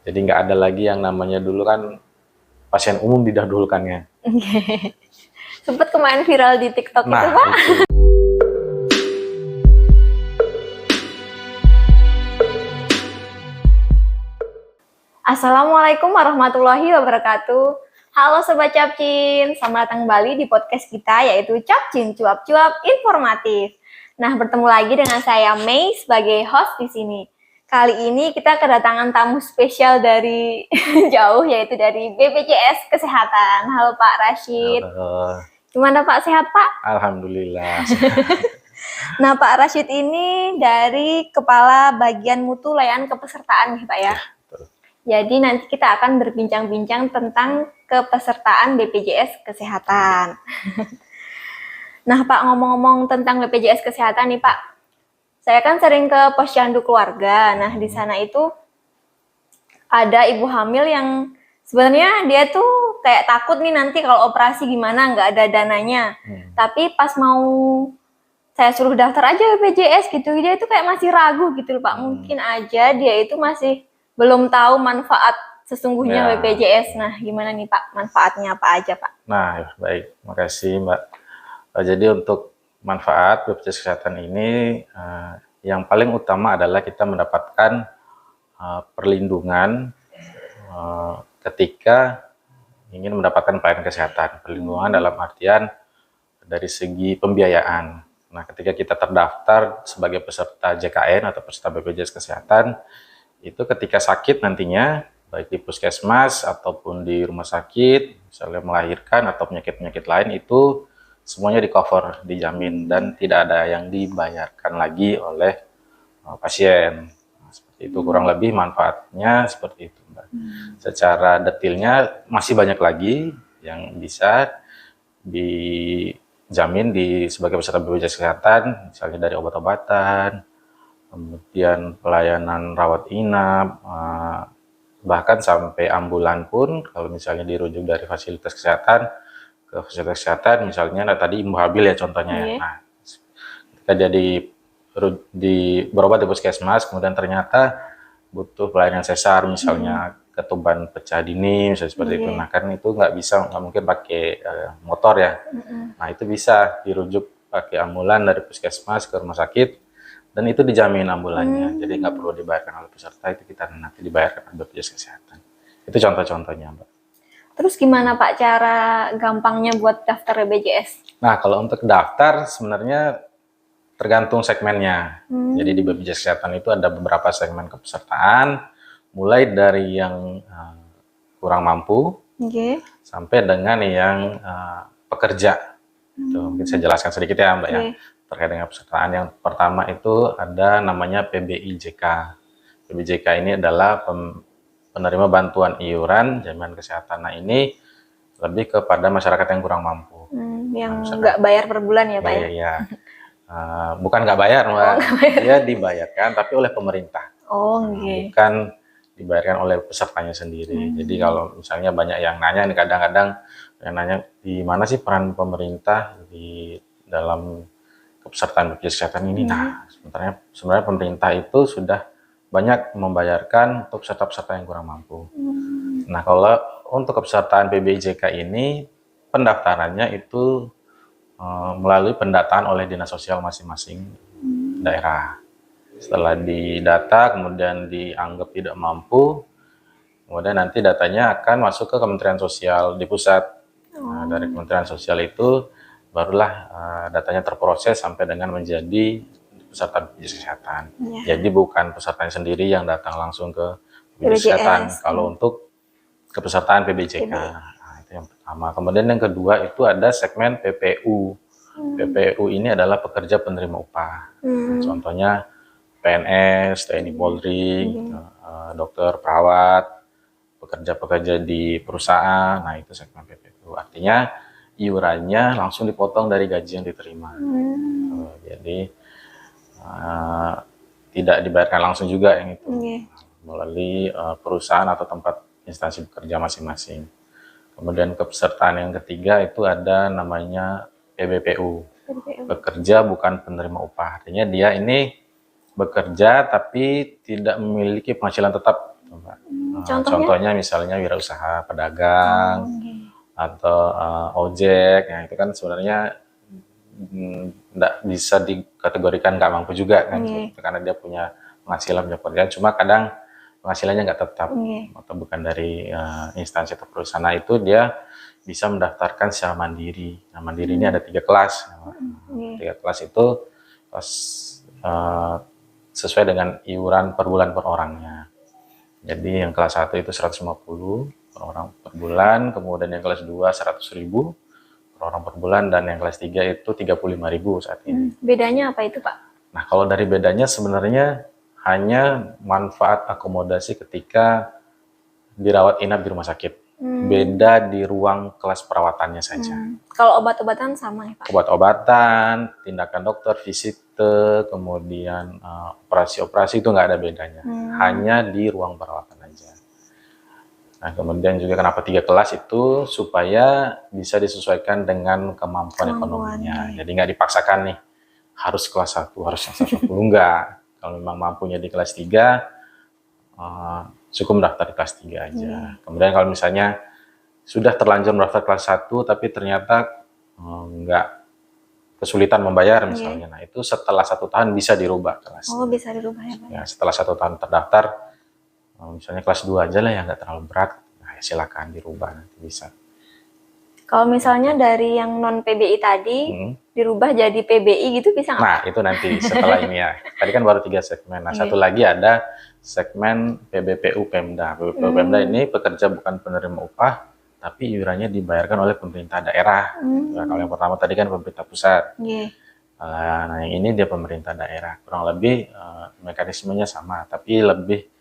Jadi nggak ada lagi yang namanya dulu kan pasien umum didahulukannya. Sempet kemarin viral di TikTok itu, Nah, Pak. itu. Assalamualaikum warahmatullahi wabarakatuh. Halo Sobat Capcin, selamat datang kembali di podcast kita yaitu Capcin Cuap-Cuap Informatif. Nah, bertemu lagi dengan saya Mei sebagai host di sini. Kali ini kita kedatangan tamu spesial dari jauh yaitu dari BPJS Kesehatan. Halo Pak Rashid. Halo. Gimana Pak, sehat Pak? Alhamdulillah. Nah, Pak Rashid ini dari Kepala Bagian Mutu Layanan Kepesertaan nih Pak ya. Betul. Jadi nanti kita akan berbincang-bincang tentang kepesertaan BPJS Kesehatan. Nah Pak, ngomong-ngomong tentang BPJS Kesehatan nih Pak, saya kan sering ke posyandu keluarga. Nah di sana itu ada ibu hamil yang sebenarnya dia tuh kayak takut nih nanti kalau operasi gimana, nggak ada dananya. Tapi pas mau saya suruh daftar aja BPJS gitu, dia itu kayak masih ragu gitu loh Pak. Mungkin aja dia itu masih belum tahu manfaat sesungguhnya Ya. BPJS. Nah, gimana nih Pak, manfaatnya apa aja Pak? Nah, baik, makasih Mbak. Jadi untuk manfaat BPJS Kesehatan ini yang paling utama adalah kita mendapatkan perlindungan ketika ingin mendapatkan pelayanan kesehatan. Perlindungan dalam artian dari segi pembiayaan. Nah, ketika kita terdaftar sebagai peserta JKN atau peserta BPJS Kesehatan, itu ketika sakit nantinya, baik di puskesmas ataupun di rumah sakit, misalnya melahirkan atau penyakit-penyakit lain, itu semuanya di-cover, dijamin, dan tidak ada yang dibayarkan lagi oleh pasien. Nah, seperti itu, kurang lebih manfaatnya seperti itu, Mbak. Secara detailnya masih banyak lagi yang bisa dijamin sebagai peserta BPJS Kesehatan, misalnya dari obat-obatan, kemudian pelayanan rawat inap, bahkan sampai ambulan pun kalau misalnya dirujuk dari fasilitas kesehatan ke fasilitas kesehatan, misalnya tadi ibu hamil ya contohnya ya. Nah, ketika dia berobat di puskesmas, kemudian ternyata butuh pelayanan sesar, misalnya ketuban pecah dini, misalnya seperti itu. Nah, kan itu nggak mungkin pakai motor ya. Nah, itu bisa dirujuk pakai ambulan dari puskesmas ke rumah sakit. Dan itu dijamin ambulannya, jadi nggak perlu dibayarkan oleh peserta, itu kita nanti dibayarkan oleh BPJS Kesehatan. Itu contoh-contohnya, Mbak. Terus gimana Pak cara gampangnya buat daftar BPJS? Nah, kalau untuk daftar sebenarnya tergantung segmennya. Jadi di BPJS Kesehatan itu ada beberapa segmen kepesertaan, mulai dari yang kurang mampu sampai dengan yang pekerja. Itu mungkin saya jelaskan sedikit ya, Mbak ya. Terkait dengan pesertaan, yang pertama itu ada namanya PBIJK. PBIJK ini adalah penerima bantuan iuran jaminan kesehatan. Nah, ini lebih kepada masyarakat yang kurang mampu. Yang nggak bayar per bulan ya Pak ya? Iya. Bukan nggak bayar, Mbak. Dia dibayarkan tapi oleh pemerintah. Bukan dibayarkan oleh pesertanya sendiri. Jadi kalau misalnya banyak yang nanya nih, kadang-kadang yang nanya di mana sih peran pemerintah di dalam kepesertaan BPJS Kesehatan ini. Nah, sebenarnya pemerintah itu sudah banyak membayarkan untuk peserta-peserta yang kurang mampu. Nah, kalau untuk kepesertaan PBIJK ini, pendaftarannya itu melalui pendataan oleh dinas sosial masing-masing daerah. Setelah didata, kemudian dianggap tidak mampu, kemudian nanti datanya akan masuk ke Kementerian Sosial di pusat. Nah, dari Kementerian Sosial itu barulah datanya terproses sampai dengan menjadi peserta BPJS Kesehatan. Jadi bukan pesertanya sendiri yang datang langsung ke BPJS Kesehatan. Kalau untuk kepesertaan PBJK, nah, itu yang pertama. Kemudian yang kedua itu ada segmen PPU. PPU ini adalah pekerja penerima upah. Contohnya PNS, TNI Polri, dokter, perawat, pekerja-pekerja di perusahaan. Nah, itu segmen PPU. Artinya iurannya langsung dipotong dari gaji yang diterima. Jadi tidak dibayarkan langsung juga yang itu, melalui perusahaan atau tempat instansi bekerja masing-masing. Kemudian kepesertaan yang ketiga itu ada namanya PBPU, pekerja bukan penerima upah. Artinya dia ini bekerja tapi tidak memiliki penghasilan tetap, Mbak. Contohnya misalnya wirausaha pedagang atau ojek, ya itu kan sebenarnya nggak bisa dikategorikan nggak mampu juga kan, karena dia punya penghasilan punya pekerjaan, cuma kadang penghasilannya nggak tetap atau bukan dari instansi atau perusahaan. Nah itu dia bisa mendaftarkan secara mandiri. Nah mandiri ini ada 3 kelas. 3 kelas itu kelas sesuai dengan iuran per bulan per orangnya. Jadi yang kelas 1 itu 150 per orang per bulan, kemudian yang kelas 2 100.000 per orang per bulan, dan yang kelas 3 itu 35.000 saat ini. Bedanya apa itu Pak? Nah kalau dari bedanya sebenarnya hanya manfaat akomodasi ketika dirawat inap di rumah sakit. Beda di ruang kelas perawatannya saja. Kalau obat-obatan sama ya Pak? Obat-obatan, tindakan dokter, visite, kemudian operasi-operasi itu nggak ada bedanya. Hanya di ruang perawatan aja. Nah kemudian juga kenapa 3 kelas itu supaya bisa disesuaikan dengan kemampuan ekonominya. Jadi nggak dipaksakan nih harus kelas 1, harus kelas 10, enggak. Kalau memang mampunya di kelas 3, cukup mendaftar di kelas 3 aja. Kemudian kalau misalnya sudah terlanjur mendaftar kelas 1 tapi ternyata nggak kesulitan membayar misalnya, nah itu setelah 1 tahun bisa dirubah kelas. Oh bisa dirubah ya Pak? Ya setelah 1 tahun terdaftar, misalnya kelas 2 aja lah yang nggak terlalu berat, nah silakan dirubah, nanti bisa. Kalau misalnya dari yang non PBI tadi dirubah jadi PBI gitu bisa nggak? Nah itu nanti setelah ini ya. Tadi kan baru 3 segmen. Nah satu lagi ada segmen PBPU Pemda. PBPU Pemda ini pekerja bukan penerima upah, tapi iurannya dibayarkan oleh pemerintah daerah. Nah, kalau yang pertama tadi kan pemerintah pusat. Nah yang ini dia pemerintah daerah. Kurang lebih mekanismenya sama, tapi lebih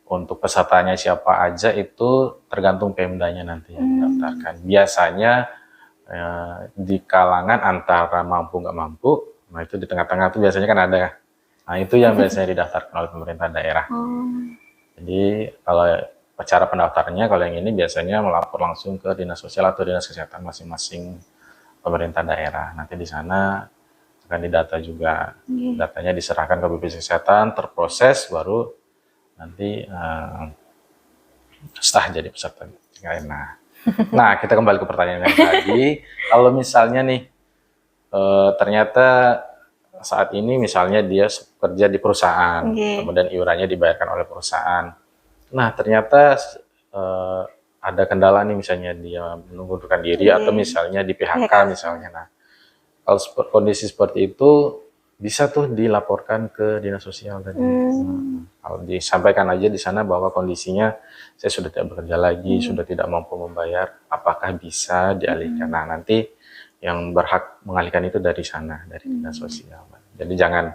untuk pesertanya siapa aja itu tergantung Pemdanya nanti yang mendaftarkan. Biasanya di kalangan antara mampu nggak mampu, nah itu di tengah-tengah itu biasanya kan ada. Nah itu yang biasanya didaftarkan oleh pemerintah daerah. Jadi kalau cara pendaftarannya, kalau yang ini biasanya melapor langsung ke dinas sosial atau dinas kesehatan masing-masing pemerintah daerah. Nanti di sana akan didata juga, datanya diserahkan ke BPJS Kesehatan, terproses, baru nanti sah jadi peserta. Nah kita kembali ke pertanyaan yang tadi. Kalau misalnya nih ternyata saat ini misalnya dia kerja di perusahaan, kemudian iurannya dibayarkan oleh perusahaan. Nah ternyata ada kendala nih, misalnya dia mengundurkan diri atau misalnya di PHK misalnya. Nah kalau kondisi seperti itu bisa tuh dilaporkan ke dinas sosial tadi. Kalau disampaikan aja di sana bahwa kondisinya saya sudah tidak bekerja lagi, sudah tidak mampu membayar, apakah bisa dialihkan? Nah nanti yang berhak mengalihkan itu dari sana, dari dinas sosial. Jadi jangan,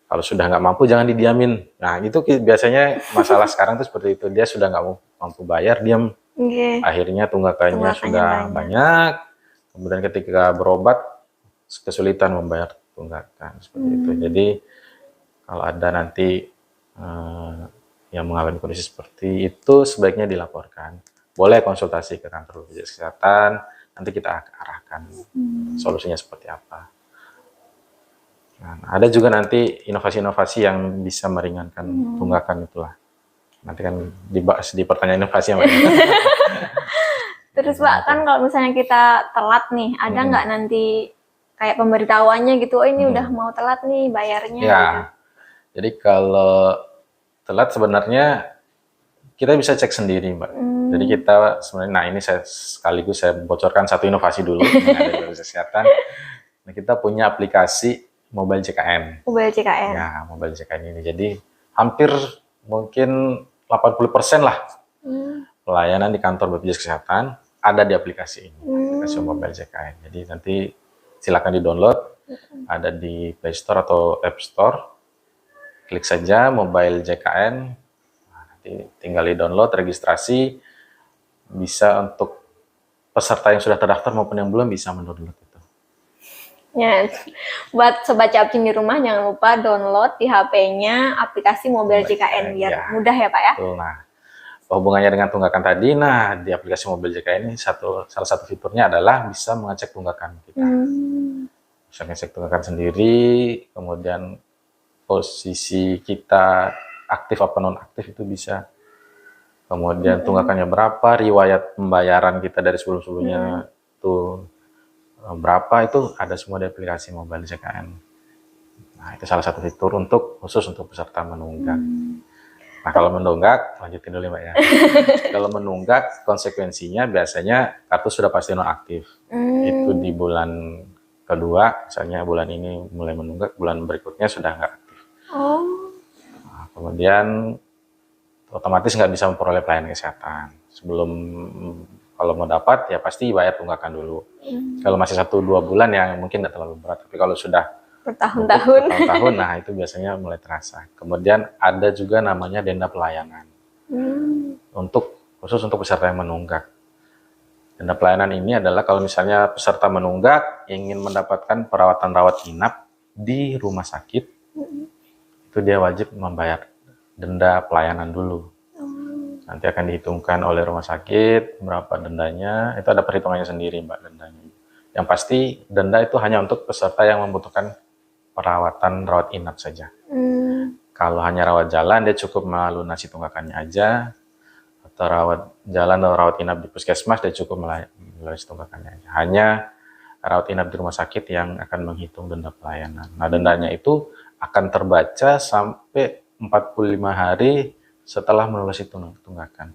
kalau sudah nggak mampu jangan didiamin. Nah itu biasanya masalah sekarang tuh seperti itu, dia sudah nggak mampu bayar, diam. Akhirnya tunggakannya sudah banyak, kemudian ketika berobat kesulitan membayar tunggakan, seperti itu. Jadi kalau ada nanti yang mengalami kondisi seperti itu, sebaiknya dilaporkan. Boleh konsultasi ke kantor BPJS Kesehatan, nanti kita arahkan solusinya seperti apa. Nah, ada juga nanti inovasi-inovasi yang bisa meringankan tunggakan itulah. Nanti kan dibahas di pertanyaan inovasi yang lain. Terus Pak, kan kalau misalnya kita telat nih, ada nggak nanti kayak pemberitahuannya gitu, oh ini udah mau telat nih bayarnya? Ya, gitu. Jadi kalau telat sebenarnya kita bisa cek sendiri Mbak. Jadi kita sebenarnya, nah ini sekaligus saya bocorkan satu inovasi dulu yang ada di BPJS Kesehatan. Nah kita punya aplikasi Mobile JKN. Mobile JKN. Ya, Mobile JKN ini. Jadi hampir mungkin 80% lah pelayanan di kantor BPJS Kesehatan ada di aplikasi ini, aplikasi Mobile JKN. Jadi nanti silakan di-download, ada di Play Store atau App Store. Klik saja Mobile JKN, nah, nanti tinggal di-download, registrasi, bisa untuk peserta yang sudah terdaftar maupun yang belum bisa mendownload itu. Ya, buat Sobat Capcin di rumah jangan lupa download di HP-nya aplikasi Mobile JKN biar mudah ya Pak ya. Betul. Nah, hubungannya dengan tunggakan tadi, nah di aplikasi Mobile JKN ini salah satu fiturnya adalah bisa mengecek tunggakan kita. Bisa ngecek tunggakan sendiri, kemudian posisi kita aktif apa non aktif itu bisa kemudian tunggakannya berapa, riwayat pembayaran kita dari sebelum-sebelumnya tuh berapa, itu ada semua di aplikasi mobile JKN. Nah, itu salah satu fitur khusus untuk peserta menunggak. Nah, kalau menunggak, lanjutin dulu Mbak ya. Kalau menunggak, konsekuensinya biasanya kartu sudah pasti nonaktif. Itu di bulan kedua, misalnya bulan ini mulai menunggak, bulan berikutnya sudah nggak aktif. Nah, kemudian otomatis nggak bisa memperoleh pelayanan kesehatan. Sebelum, kalau mau dapat ya pasti bayar tunggakan dulu. Kalau masih 1-2 bulan ya mungkin nggak terlalu berat. Tapi kalau sudah bertahun-tahun, nah itu biasanya mulai terasa. Kemudian ada juga namanya denda pelayanan. Khusus untuk peserta yang menunggak. Denda pelayanan ini adalah kalau misalnya peserta menunggak ingin mendapatkan perawatan rawat inap di rumah sakit, itu dia wajib membayar denda pelayanan dulu. Nanti akan dihitungkan oleh rumah sakit berapa dendanya, itu ada perhitungannya sendiri Mbak dendanya. Yang pasti denda itu hanya untuk peserta yang membutuhkan perawatan rawat inap saja. Kalau hanya rawat jalan, dia cukup melunasi tunggakannya aja. Atau rawat jalan atau rawat inap di puskesmas, dia cukup melunasi tunggakannya aja. Hanya rawat inap di rumah sakit yang akan menghitung denda pelayanan. Nah, dendanya itu akan terbaca sampai 45 hari setelah melunasi tunggakan.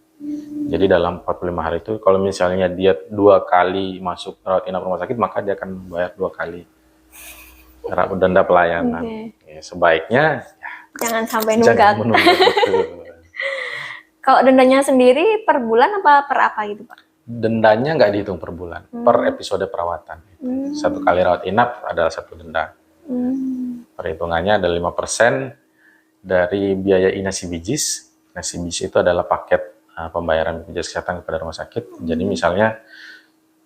Jadi dalam 45 hari itu, kalau misalnya dia 2 kali masuk rawat inap rumah sakit, maka dia akan membayar 2 kali denda pelayanan. Ya, sebaiknya jangan sampai nunggak. Kalau dendanya sendiri per bulan apa per apa gitu Pak? Dendanya nggak dihitung per bulan, per episode perawatan. 1 kali rawat inap adalah 1 denda. Perhitungannya ada 5% dari biaya inasi bijis. Inasi bijis itu adalah paket pembayaran BPJS Kesehatan kepada rumah sakit. Jadi misalnya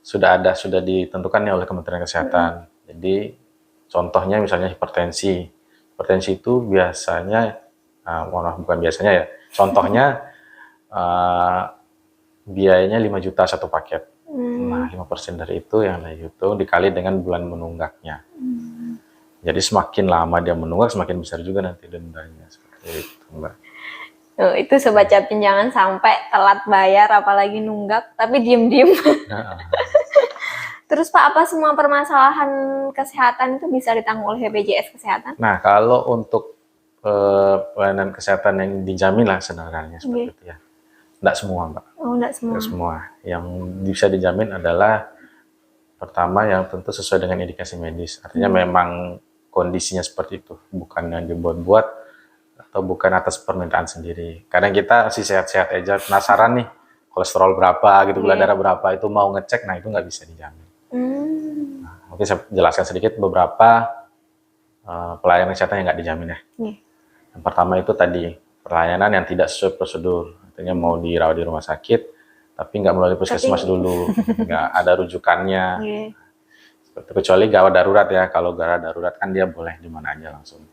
sudah ditentukan oleh Kementerian Kesehatan. Jadi contohnya misalnya hipertensi. Hipertensi itu biasanya, bukan biasanya ya, contohnya biayanya 5 juta 1 paket. Nah, 5% dari itu yang dihitung dikali dengan bulan menunggaknya. Jadi semakin lama dia menunggak, semakin besar juga nanti dendanya. Seperti itu, Mbak. Itu Sobat Capin, jangan sampai telat bayar, apalagi nunggak, tapi diem-diem. Nah. Terus Pak, apa semua permasalahan kesehatan itu bisa ditanggung oleh BPJS Kesehatan? Nah, kalau untuk pelayanan kesehatan yang dijamin lah sederhananya seperti itu ya. Nggak semua Mbak. Nggak semua. Nggak semua. Yang bisa dijamin adalah pertama yang tentu sesuai dengan indikasi medis. Artinya memang kondisinya seperti itu, bukan yang dibuat-buat atau bukan atas permintaan sendiri. Kadang kita masih sehat-sehat aja, penasaran nih kolesterol berapa gitu, gula darah berapa, itu mau ngecek, nah itu nggak bisa dijamin. Nah, mungkin saya jelaskan sedikit beberapa pelayanan kesehatan yang nggak dijamin ya. Yang pertama itu tadi pelayanan yang tidak sesuai prosedur, artinya mau dirawat di rumah sakit, tapi nggak melalui puskesmas dulu, nggak ada rujukannya. Kecuali gawat darurat ya, kalau gawat darurat kan dia boleh di mana aja langsung.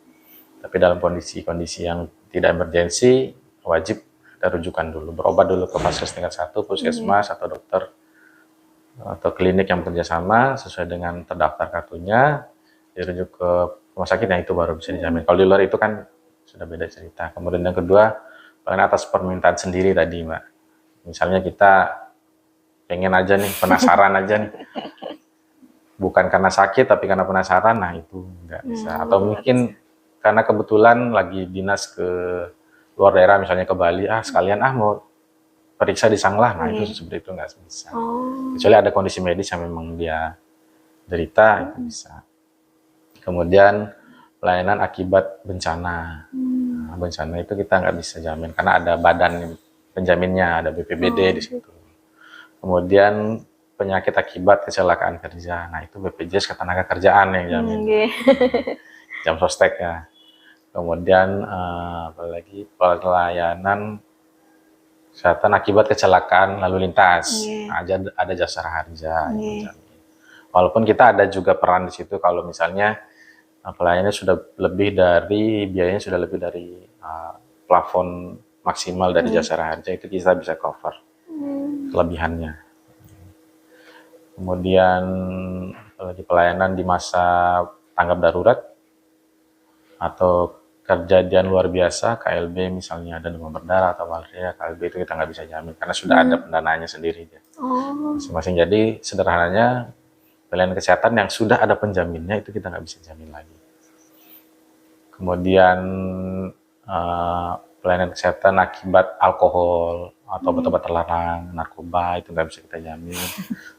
Tapi dalam kondisi-kondisi yang tidak emergensi, wajib ada rujukan dulu, berobat dulu ke vaskes tingkat 1, puskesmas atau dokter atau klinik yang bekerjasama sesuai dengan terdaftar kartunya, dirujuk ke rumah sakit, yang itu baru bisa dijamin. Kalau di luar itu kan sudah beda cerita. Kemudian yang kedua, atas permintaan sendiri tadi Mbak. Misalnya kita pengen aja nih, penasaran aja nih. Bukan karena sakit, tapi karena penasaran, nah itu nggak bisa. Atau mungkin karena kebetulan lagi dinas ke luar daerah, misalnya ke Bali, sekalian mau periksa di Sanglah, nah itu seperti itu nggak bisa. Kecuali ada kondisi medis yang memang dia derita, itu bisa. Kemudian pelayanan akibat bencana. Nah, bencana itu kita nggak bisa jamin, karena ada badan penjaminnya, ada BPBD di situ. Kemudian penyakit akibat kecelakaan kerja, nah itu BPJS Ketenagakerjaan yang jamin. Jam sostek ya. Kemudian apalagi pelayanan kesehatan akibat kecelakaan lalu lintas, nah, ada jasara harja. Walaupun kita ada juga peran di situ kalau misalnya pelayanannya sudah lebih dari, biayanya sudah lebih dari plafon maksimal dari jasara harja, itu kita bisa cover kelebihannya. Kemudian apalagi pelayanan di masa tanggap darurat atau kejadian luar biasa, KLB misalnya ada demam berdarah atau malaria, KLB itu kita nggak bisa jamin karena sudah ada pendanaannya sendiri masing-masing. Jadi sederhananya pelayanan kesehatan yang sudah ada penjaminnya itu kita nggak bisa jamin lagi. Kemudian pelayanan kesehatan akibat alkohol atau obat-obat terlarang, narkoba itu nggak bisa kita jamin.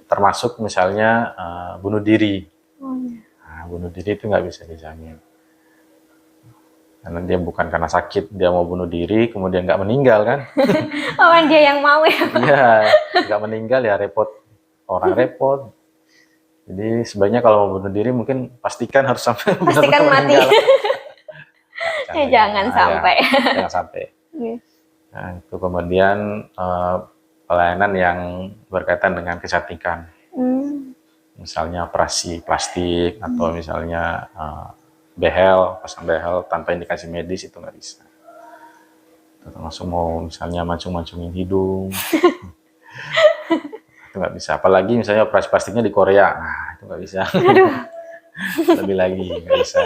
Termasuk misalnya bunuh diri. Nah, bunuh diri itu nggak bisa dijamin. Karena dia bukan karena sakit, dia mau bunuh diri, kemudian nggak meninggal kan? Oh, dia yang mau ya? Iya, nggak meninggal ya repot. Orang repot. Jadi sebaiknya kalau mau bunuh diri mungkin pastikan harus sampai pastikan mati. Jangan sampai. Jangan sampai. Nah, itu kemudian pelayanan yang berkaitan dengan kecantikan. Misalnya operasi plastik atau misalnya behel, pasang behel tanpa indikasi medis itu nggak bisa. Termasuk mau misalnya mancung-mancungin hidung. Itu nggak bisa. Apalagi misalnya operasi plastiknya di Korea. Nah, itu nggak bisa. Lebih lagi nggak bisa.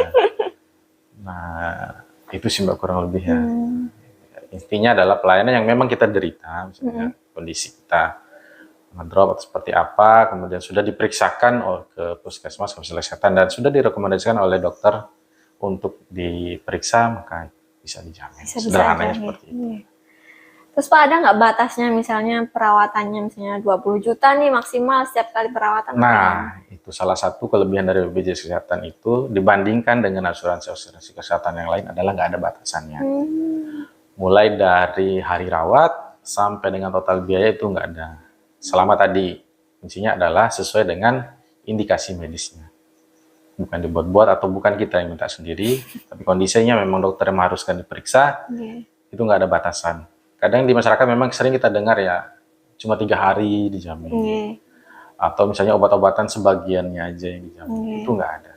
Nah, itu sih Mbak kurang lebih ya. Intinya adalah pelayanan yang memang kita derita, misalnya kondisi kita ngedrop atau seperti apa, kemudian sudah diperiksakan ke puskesmas, fasilitas kesehatan, dan sudah direkomendasikan oleh dokter untuk diperiksa, maka bisa dijamin. Sederhananya seperti itu. Terus Pak, ada nggak batasnya misalnya perawatannya, misalnya 20 juta nih maksimal setiap kali perawatan? Nah, itu salah satu kelebihan dari BPJS Kesehatan itu dibandingkan dengan asuransi kesehatan yang lain adalah nggak ada batasannya. Mulai dari hari rawat sampai dengan total biaya itu nggak ada. Selama tadi, kuncinya adalah sesuai dengan indikasi medisnya. Bukan dibuat-buat atau bukan kita yang minta sendiri, tapi kondisinya memang dokter yang mengharuskan diperiksa, itu nggak ada batasan. Kadang di masyarakat memang sering kita dengar ya, cuma 3 hari dijamin. Atau misalnya obat-obatan sebagiannya aja yang dijamin. Itu nggak ada.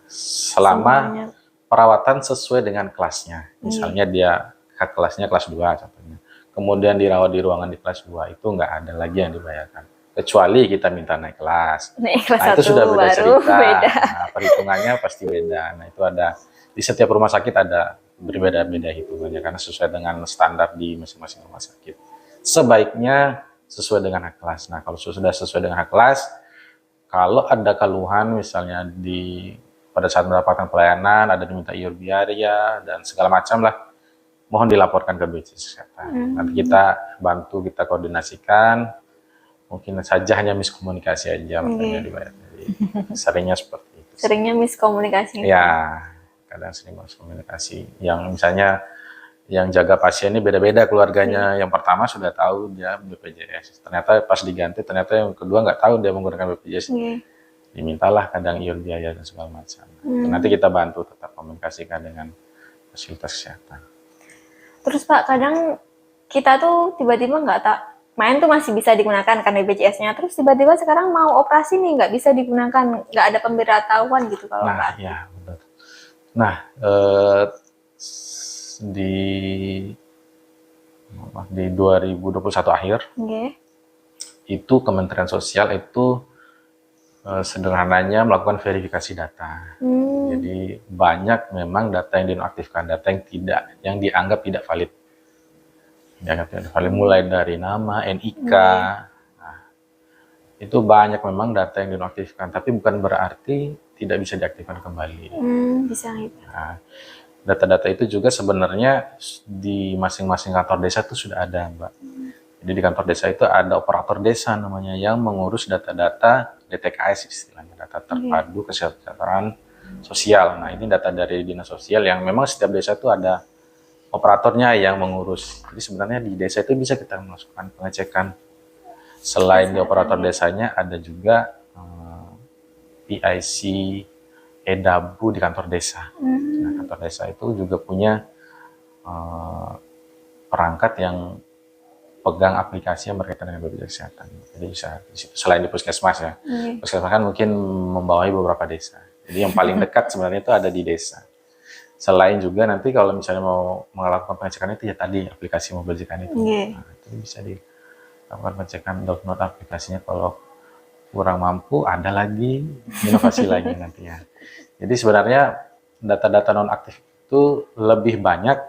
Selama perawatan sesuai dengan kelasnya. Misalnya dia kelasnya kelas 2 contohnya. Kemudian dirawat di ruangan di kelas 2, itu nggak ada lagi yang dibayarkan. Kecuali kita minta naik kelas. Nah, itu sudah beda cerita. Nah, perhitungannya pasti beda. Nah, itu ada di setiap rumah sakit ada berbeda-beda hitungannya karena sesuai dengan standar di masing-masing rumah sakit. Sebaiknya sesuai dengan hak kelas. Nah, kalau sudah sesuai dengan hak kelas, kalau ada keluhan misalnya pada saat mendapatkan pelayanan, ada diminta iur biaya dan segala macam lah, mohon dilaporkan ke BPJS Kesehatan. Nanti kita bantu, kita koordinasikan. Mungkin saja hanya miskomunikasi aja makanya dibayar. Jadi, seringnya seperti itu. Seringnya miskomunikasi. Ya, kadang sering miskomunikasi. Yang misalnya yang jaga pasien ini beda-beda keluarganya. Yang pertama sudah tahu dia BPJS. Ternyata pas diganti, ternyata yang kedua nggak tahu dia menggunakan BPJS. Dimintalah kadang iur biaya dan segala macam. Nanti kita bantu tetap komunikasikan dengan fasilitas kesehatan. Terus Pak, kadang kita tuh tiba-tiba nggak tak main tuh masih bisa digunakan kan BPJS-nya, terus tiba-tiba sekarang mau operasi nih nggak bisa digunakan, nggak ada pemberitahuan gitu kalau Pak. Ya benar. Nah, di 2021 akhir itu Kementerian Sosial itu sederhananya melakukan verifikasi data. Jadi banyak memang data yang dinonaktifkan, data yang dianggap tidak valid. Mulai dari nama, NIK, nah, itu banyak memang data yang dinonaktifkan, tapi bukan berarti tidak bisa diaktifkan kembali. Bisa gitu. Nah, data-data itu juga sebenarnya di masing-masing kantor desa itu sudah ada, Mbak. Jadi di kantor desa itu ada operator desa namanya yang mengurus data-data DTKS istilahnya, data terpadu kesejahteraan sosial. Nah, ini data dari Dinas Sosial yang memang setiap desa itu ada operatornya yang mengurus. Jadi sebenarnya di desa itu bisa kita melakukan pengecekan. Selain di operator desanya, ada juga PIC Edabu di kantor desa. Nah, kantor desa itu juga punya perangkat yang pegang aplikasi yang berkaitan dengan BPJS Kesehatan. Jadi bisa di situ, selain di puskesmas ya. Puskesmas kan mungkin membawahi beberapa desa. Jadi yang paling dekat sebenarnya itu ada di desa. Selain juga nanti kalau misalnya mau melakukan pengecekan itu ya tadi aplikasi Mobilzikan itu. Nah, itu bisa dilakukan pengecekan, download aplikasinya. Kalau kurang mampu ada lagi inovasi lagi nantinya. Jadi sebenarnya data-data non aktif itu itu lebih banyak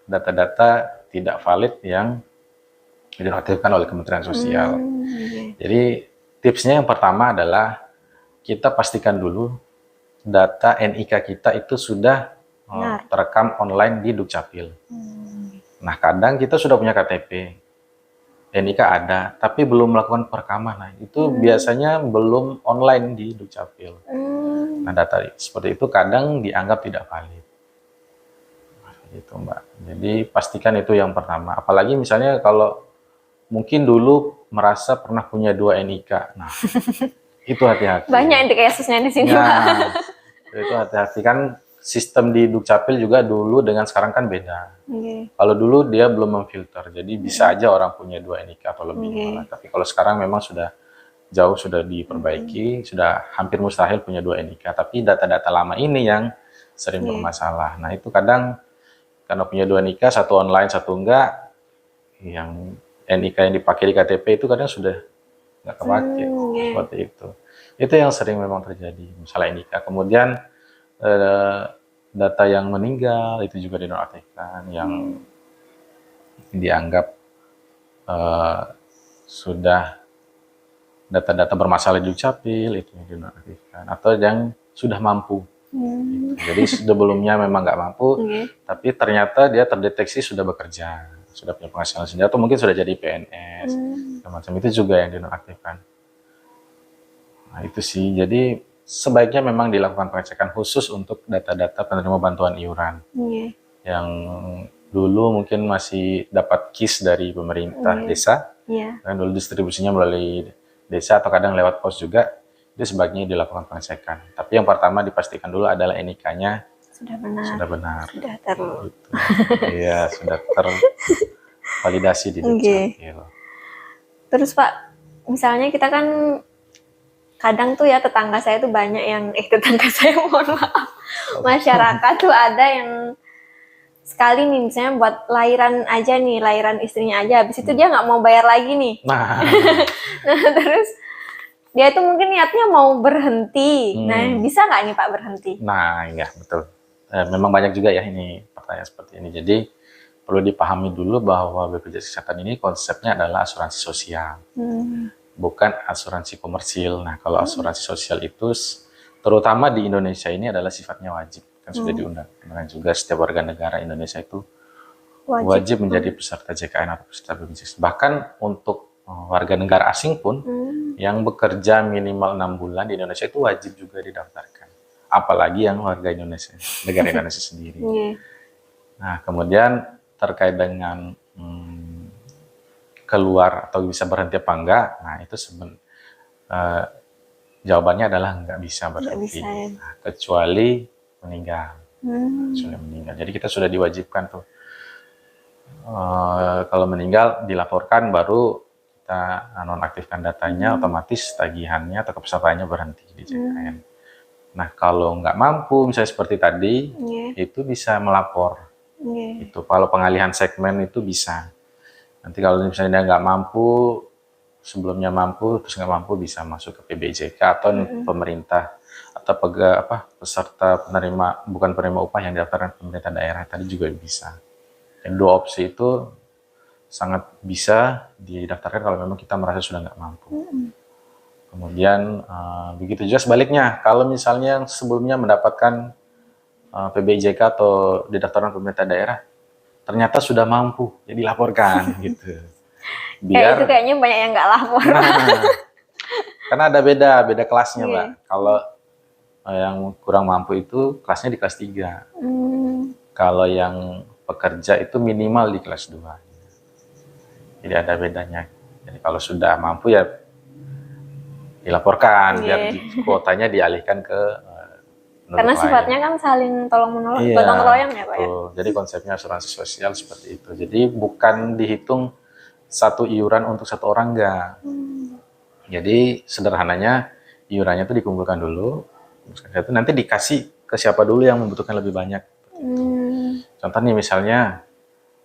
data-data tidak valid yang dinonaktifkan oleh Kementerian Sosial. Jadi tipsnya yang pertama adalah kita pastikan dulu data NIK kita itu sudah terekam online di Dukcapil. Nah, kadang kita sudah punya KTP, NIK ada, tapi belum melakukan perekaman. Nah, itu biasanya belum online di Dukcapil. Nah, data seperti itu kadang dianggap tidak valid. Gitu, Mbak. Jadi pastikan itu yang pertama. Apalagi misalnya kalau mungkin dulu merasa pernah punya 2 NIK. Nah, itu hati-hati. Banyak kasusnya di sini, Pak. Itu hati-hati, kan sistem di Dukcapil juga dulu dengan sekarang kan beda. Kalau dulu dia belum memfilter, jadi bisa aja orang punya 2 NIK atau lebih malah. Tapi kalau sekarang memang sudah jauh, sudah diperbaiki, sudah hampir mustahil punya 2 NIK. Tapi data-data lama ini yang sering bermasalah. Nah, itu kadang karena punya 2 NIK, satu online, satu enggak, yang NIK yang dipakai di KTP itu kadang sudah nggak kepake, seperti itu. Itu yang sering memang terjadi, masalah NIK. Kemudian data yang meninggal itu juga dinonaktifkan, yang dianggap sudah data-data bermasalah di Dukcapil itu yang dinonaktifkan, atau yang sudah mampu. Gitu. Jadi sebelumnya memang nggak mampu, tapi ternyata dia terdeteksi sudah bekerja, sudah punya penghasilan sendiri, atau mungkin sudah jadi PNS, macam itu juga yang dinonaktifkan. Nah, itu sih. Jadi sebaiknya memang dilakukan pengecekan khusus untuk data-data penerima bantuan iuran. Yang dulu mungkin masih dapat KIS dari pemerintah desa, dan dulu distribusinya melalui desa atau kadang lewat pos juga. Itu sebaiknya dilakukan pengecekan. Tapi yang pertama dipastikan dulu adalah NIK-nya sudah benar. Sudah gitu. Iya, sudah tervalidasi di Dukcapil. Terus Pak, misalnya kita kan kadang tuh ya tetangga saya tuh banyak yang tetangga saya mohon maaf, masyarakat tuh ada yang sekali nih misalnya buat lahiran aja nih, lahiran istrinya aja, habis itu dia nggak mau bayar lagi nih. Nah terus dia itu mungkin niatnya mau berhenti. Nah, bisa nggak nih Pak berhenti? Nah, iya betul. Memang banyak juga ya ini pertanyaan seperti ini. Jadi perlu dipahami dulu bahwa BPJS Kesehatan ini konsepnya adalah asuransi sosial, bukan asuransi komersil. Nah, kalau asuransi sosial itu terutama di Indonesia ini adalah sifatnya wajib. Kan sudah diundang-undang juga, setiap warga negara Indonesia itu wajib menjadi peserta JKN atau peserta BPJS. Bahkan untuk warga negara asing pun yang bekerja minimal 6 bulan di Indonesia itu wajib juga didaftarkan. Apalagi yang warga Indonesia, negara Indonesia sendiri. Nah, kemudian terkait dengan keluar atau bisa berhenti apa enggak, nah itu jawabannya adalah nggak bisa berhenti. Nah, kecuali meninggal. Jadi kita sudah diwajibkan tuh. Kalau meninggal dilaporkan, baru kita nonaktifkan datanya, otomatis tagihannya atau kepesertaannya berhenti di JKN. Nah, kalau nggak mampu, misalnya seperti tadi, itu bisa melapor. Itu kalau pengalihan segmen itu bisa. Nanti kalau misalnya dia nggak mampu, sebelumnya mampu, terus nggak mampu, bisa masuk ke PBJK atau pemerintah atau peserta penerima, bukan penerima upah yang didaftarkan pemerintah daerah tadi juga bisa. Dan 2 opsi itu sangat bisa didaftarkan kalau memang kita merasa sudah nggak mampu. Kemudian begitu juga sebaliknya, kalau misalnya yang sebelumnya mendapatkan PBJK atau didaftarkan pemerintah daerah, ternyata sudah mampu, jadi laporkan gitu. Biar itu kayaknya banyak yang nggak lapor. Karena ada beda kelasnya, Mbak. Kalau yang kurang mampu itu kelasnya di kelas 3. Kalau yang pekerja itu minimal di kelas 2. Jadi ada bedanya. Jadi kalau sudah mampu ya dilaporkan, biar kuotanya dialihkan ke karena sifatnya kan saling tolong-menolong, gotong-royong ya Pak ya. Jadi konsepnya asuransi sosial seperti itu. Jadi bukan dihitung satu iuran untuk satu orang, enggak. Jadi sederhananya iurannya itu dikumpulkan dulu, nanti dikasih ke siapa dulu yang membutuhkan lebih banyak. Contoh nih misalnya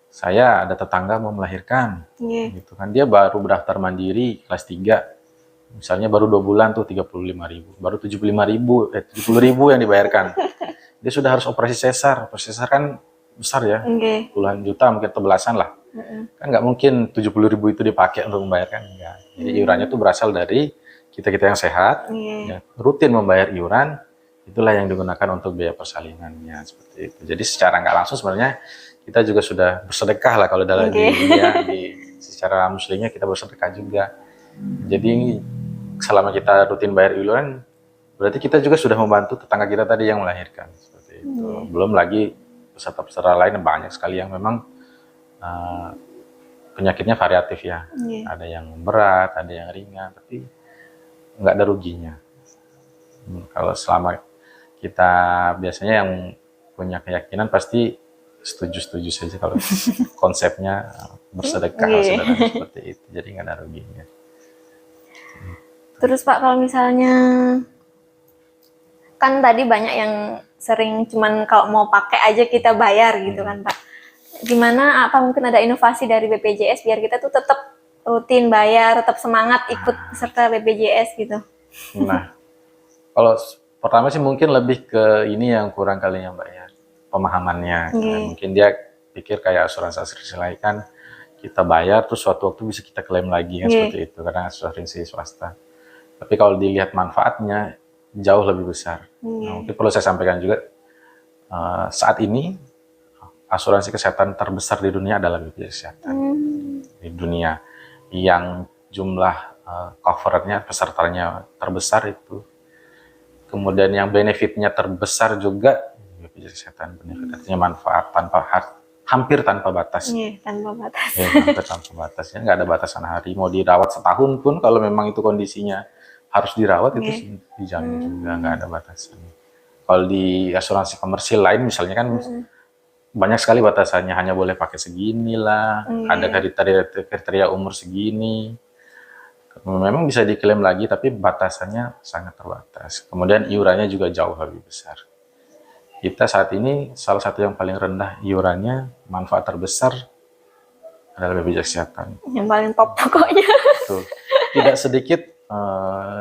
saya ada tetangga mau melahirkan, gitu kan, dia baru berdaftar mandiri kelas 3, misalnya baru 2 bulan tuh 35.000, baru 75.000, 70.000 yang dibayarkan. dia sudah harus operasi sesar. Operasi sesar kan besar ya, puluhan juta, mungkin atau belasan lah. Kan nggak mungkin 70.000 itu dipakai untuk membayarkan. Enggak. Jadi iurannya itu berasal dari kita-kita yang sehat, ya, rutin membayar iuran, itulah yang digunakan untuk biaya persalinannya, seperti itu. Jadi secara nggak langsung sebenarnya kita juga sudah bersedekah lah kalau dalam di secara muslimnya kita bersedekah juga. Jadi selama kita rutin bayar iuran, berarti kita juga sudah membantu tetangga kita tadi yang melahirkan, seperti itu. Belum lagi peserta-peserta lain banyak sekali yang memang penyakitnya variatif ya. Ada yang berat, ada yang ringan, tapi nggak ada ruginya. Kalau selama kita biasanya yang punya keyakinan pasti setuju-setuju saja kalau konsepnya bersedekah seperti itu. Jadi nggak ada ruginya. Terus Pak, kalau misalnya kan tadi banyak yang sering cuman kalau mau pakai aja kita bayar gitu kan Pak. Gimana, apa mungkin ada inovasi dari BPJS biar kita tuh tetap rutin bayar, tetap semangat ikut peserta BPJS gitu? Nah, kalau pertama sih mungkin lebih ke ini yang kurang kalinya Mbak ya, pemahamannya. Mungkin dia pikir kayak asuransi lain kan kita bayar terus suatu waktu bisa kita klaim lagi kan, seperti itu karena asuransi swasta. Tapi kalau dilihat manfaatnya jauh lebih besar. Nah, mungkin perlu saya sampaikan juga, saat ini asuransi kesehatan terbesar di dunia adalah BPJS Kesehatan. Di dunia yang jumlah covernya, pesertanya terbesar itu. Kemudian yang benefitnya terbesar juga BPJS Kesehatan. Benefit artinya manfaat hampir tanpa batas. Tanpa batas. Hampir tanpa batasnya, nggak ada batasan hari. Mau dirawat setahun pun kalau memang itu kondisinya harus dirawat itu dijamin juga, nggak ada batasan. Kalau di asuransi komersil lain misalnya kan banyak sekali batasannya, hanya boleh pakai segini lah, ada kriteria umur segini. Memang bisa diklaim lagi tapi batasannya sangat terbatas. Kemudian iurannya juga jauh lebih besar. Kita saat ini salah satu yang paling rendah iurannya, manfaat terbesar adalah BPJS Kesehatan. Yang paling top pokoknya. Tuh. Tidak sedikit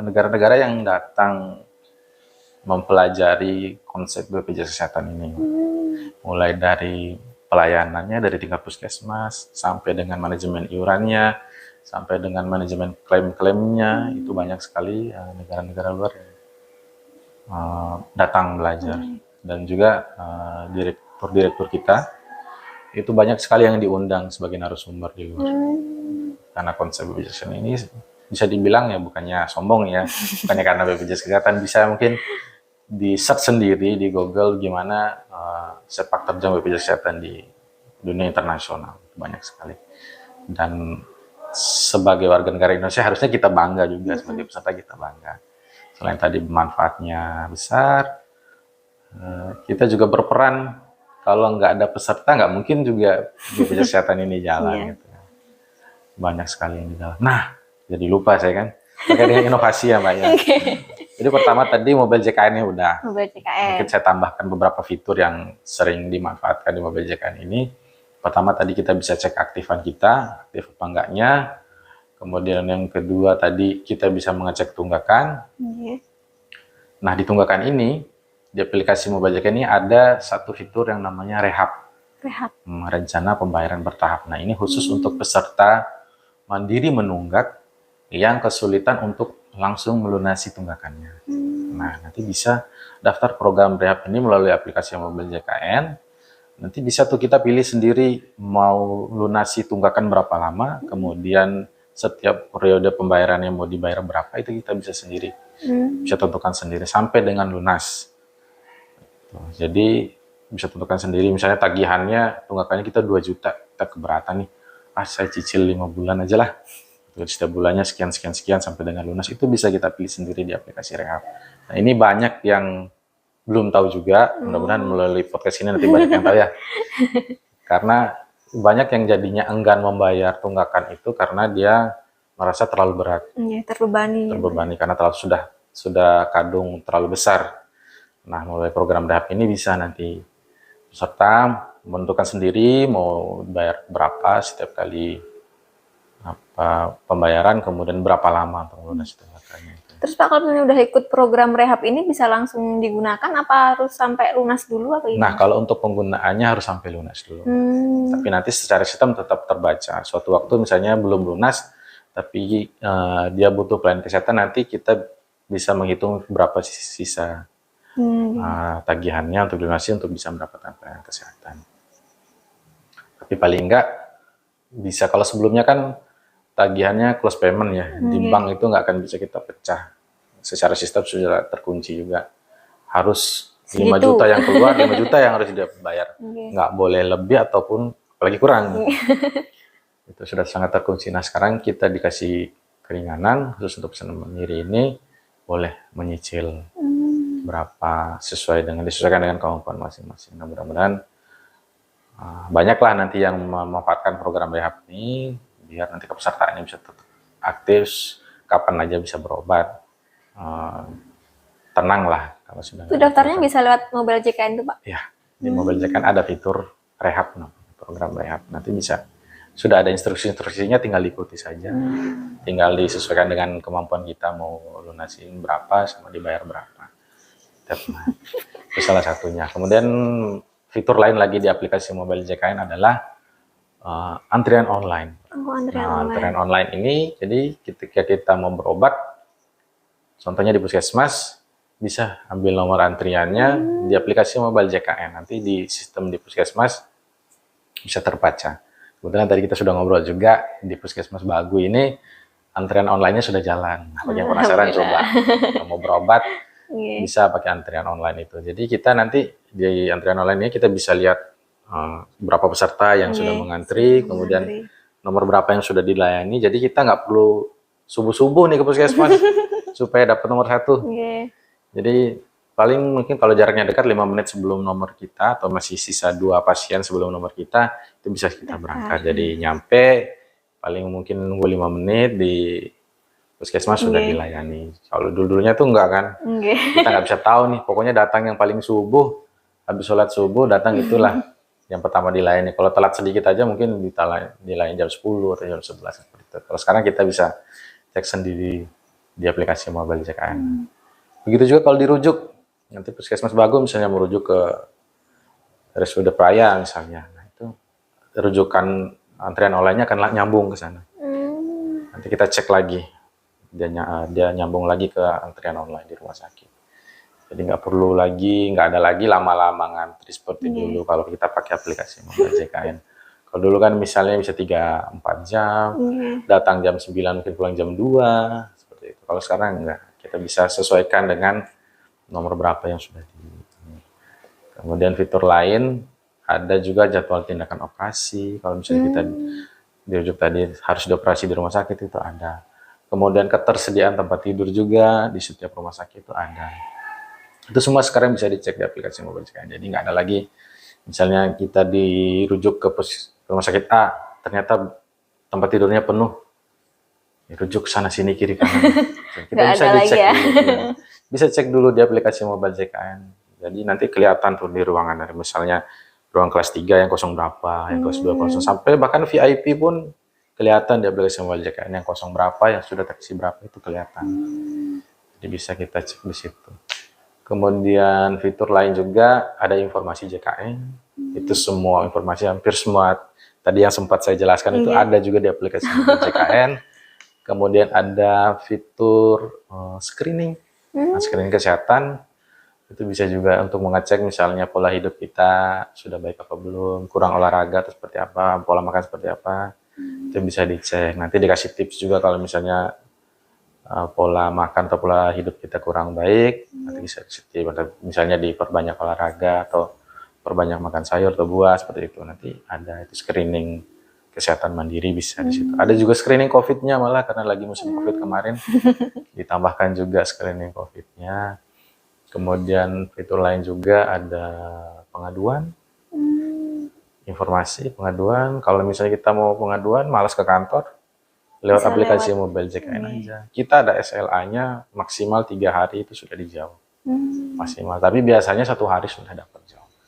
negara-negara yang datang mempelajari konsep BPJS Kesehatan ini. Mulai dari pelayanannya, dari tingkat puskesmas, sampai dengan manajemen iurannya, sampai dengan manajemen klaim-klaimnya, itu banyak sekali negara-negara luar yang datang belajar. Dan juga direktur-direktur kita, itu banyak sekali yang diundang sebagai narasumber di luar. Karena konsep BPJS Kesehatan ini bisa dibilang ya bukannya sombong ya, bukannya karena BPJS Kesehatan, bisa mungkin di search sendiri di Google gimana sepak terjang BPJS Kesehatan di dunia internasional, banyak sekali. Dan sebagai warga negara Indonesia harusnya kita bangga juga, sebagai peserta kita bangga. Selain tadi manfaatnya besar, kita juga berperan. Kalau nggak ada peserta nggak mungkin juga BPJS Kesehatan ini jalan gitu. Banyak sekali yang di dalam. Nah, jadi lupa saya kan terkait dengan inovasi ya Mbak ya. Jadi pertama tadi mobil JKN-nya udah. Mobil JKN. Mungkin saya tambahkan beberapa fitur yang sering dimanfaatkan di mobil JKN ini. Pertama tadi kita bisa cek aktifan kita, aktif apa enggaknya. Kemudian yang kedua tadi kita bisa mengecek tunggakan. Nah di tunggakan ini, di aplikasi mobil JKN ini ada satu fitur yang namanya rehab. Rencana pembayaran bertahap. Nah ini khusus untuk peserta mandiri menunggak yang kesulitan untuk langsung melunasi tunggakannya. Nah, nanti bisa daftar program rehab ini melalui aplikasi mobil JKN. Nanti bisa tuh kita pilih sendiri mau lunasi tunggakan berapa lama, kemudian setiap periode pembayarannya mau dibayar berapa, itu kita bisa sendiri. Bisa tentukan sendiri sampai dengan lunas. Jadi bisa tentukan sendiri, misalnya tagihannya, tunggakannya kita 2 juta, kita keberatan nih. Saya cicil 5 bulan aja lah. Setiap bulannya sekian sampai dengan lunas, itu bisa kita pilih sendiri di aplikasi rehab. Nah ini banyak yang belum tahu juga, mudah-mudahan melalui podcast ini nanti banyak yang tahu ya. Karena banyak yang jadinya enggan membayar tunggakan itu karena dia merasa terlalu berat. Terbebani karena sudah kadung terlalu besar. Nah melalui program rehab ini bisa nanti peserta menentukan sendiri mau bayar berapa setiap kali pembayaran, kemudian berapa lama untuk melunasi tunggakannya. Terus Pak, kalau misalnya udah ikut program rehab ini bisa langsung digunakan apa harus sampai lunas dulu atau gimana? Nah, kalau untuk penggunaannya harus sampai lunas dulu. Tapi nanti secara sistem tetap terbaca. Suatu waktu misalnya belum lunas, tapi dia butuh pelayanan kesehatan, nanti kita bisa menghitung berapa sisa tagihannya untuk dilunasi untuk bisa mendapatkan pelayanan kesehatan. Tapi paling enggak bisa, kalau sebelumnya kan tagihannya close payment ya, di bank itu nggak akan bisa kita pecah. Secara sistem sudah terkunci juga. Harus 5 juta yang keluar, 5 juta yang harus dia bayar. Nggak boleh lebih ataupun apalagi kurang. Itu sudah sangat terkunci. Nah, sekarang kita dikasih keringanan, khusus untuk pesanan mandiri ini, boleh menyicil berapa disesuaikan dengan kemampuan masing-masing. Nah, mudah-mudahan banyaklah nanti yang memanfaatkan program rehab ini, biar nanti kepesertaannya bisa tetap aktif, kapan aja bisa berobat, tenang lah kalau sudah. Itu daftarnya bisa lewat mobile JKN itu Pak? Ya, di mobile JKN ada fitur rehab, program rehab. Nanti bisa, sudah ada instruksinya, tinggal diikuti saja, tinggal disesuaikan dengan kemampuan kita mau lunasin berapa sama dibayar berapa. Itu salah satunya. Kemudian fitur lain lagi di aplikasi mobile JKN adalah antrian online. Antrian online ini, jadi ketika kita mau berobat, contohnya di puskesmas, bisa ambil nomor antriannya di aplikasi mobile JKN. Nanti di sistem di puskesmas bisa terbaca. Kebetulan tadi kita sudah ngobrol juga di puskesmas Bagu ini, antrian online-nya sudah jalan. Nah, bagi yang penasaran coba, kalau mau berobat bisa pakai antrian online itu. Jadi kita nanti di antrian online ini kita bisa lihat berapa peserta yang sudah mengantri, kemudian nomor berapa yang sudah dilayani. Jadi kita nggak perlu subuh-subuh nih ke puskesmas supaya dapat nomor 1. Jadi paling mungkin kalau jaraknya dekat 5 menit sebelum nomor kita, atau masih sisa 2 pasien sebelum nomor kita, itu bisa kita berangkat. Jadi nyampe paling mungkin nunggu 5 menit di puskesmas sudah dilayani. Kalau dulu-dulunya tuh enggak kan, kita nggak bisa tahu nih, pokoknya datang yang paling subuh, habis sholat subuh datang itulah yang pertama dilayani. Kalau telat sedikit aja mungkin dilayani jam 10 atau jam 11 seperti itu. Kalau sekarang kita bisa cek sendiri di aplikasi mobile JKN. Begitu juga kalau dirujuk, nanti puskesmas Bagu misalnya merujuk ke RSUD Praya misalnya, nah itu rujukan antrian online-nya akan nyambung ke sana. Nanti kita cek lagi, dia nyambung lagi ke antrian online di rumah sakit. Jadi nggak ada lagi lama-lama ngantri seperti dulu kalau kita pakai aplikasi mobile JKN. Kalau dulu kan misalnya bisa 3-4 jam, datang jam 9 mungkin pulang jam 2, seperti itu. Kalau sekarang enggak, kita bisa sesuaikan dengan nomor berapa yang sudah Kemudian fitur lain, ada juga jadwal tindakan operasi. Kalau misalnya kita dirujuk tadi harus dioperasi di rumah sakit, itu ada. Kemudian ketersediaan tempat tidur juga di setiap rumah sakit itu ada. Itu semua sekarang bisa dicek di aplikasi mobile JKN. Jadi nggak ada lagi, misalnya kita dirujuk ke rumah sakit A, ternyata tempat tidurnya penuh, rujuk sana sini kiri kanan. Kita bisa dicek dulu, bisa cek dulu di aplikasi mobile JKN. Jadi nanti kelihatan tuh di ruangan, misalnya ruang kelas 3 yang kosong berapa, yang kelas 2 kosong, sampai bahkan VIP pun kelihatan di aplikasi mobile JKN, yang kosong berapa, yang sudah terisi berapa, itu kelihatan. Jadi bisa kita cek di situ. Kemudian fitur lain juga ada informasi JKN. Itu semua informasi, hampir semua tadi yang sempat saya jelaskan itu ada juga di aplikasi JKN. Kemudian ada fitur screening, screening kesehatan. Itu bisa juga untuk mengecek misalnya pola hidup kita sudah baik apa belum, kurang olahraga atau seperti apa, pola makan seperti apa. Itu bisa dicek. Nanti dikasih tips juga kalau misalnya pola makan atau pola hidup kita kurang baik, nanti bisa misalnya diperbanyak olahraga atau perbanyak makan sayur atau buah seperti itu. Nanti ada itu screening kesehatan mandiri bisa di situ. Ada juga screening COVID-nya, malah karena lagi musim COVID kemarin ditambahkan juga screening COVID-nya. Kemudian fitur lain juga ada pengaduan, informasi pengaduan. Kalau misalnya kita mau pengaduan malas ke kantor, lewat aplikasi mobile JKN aja. Kita ada SLA-nya maksimal 3 hari itu sudah dijawab. Maksimal, tapi biasanya 1 hari sudah dapat jawaban.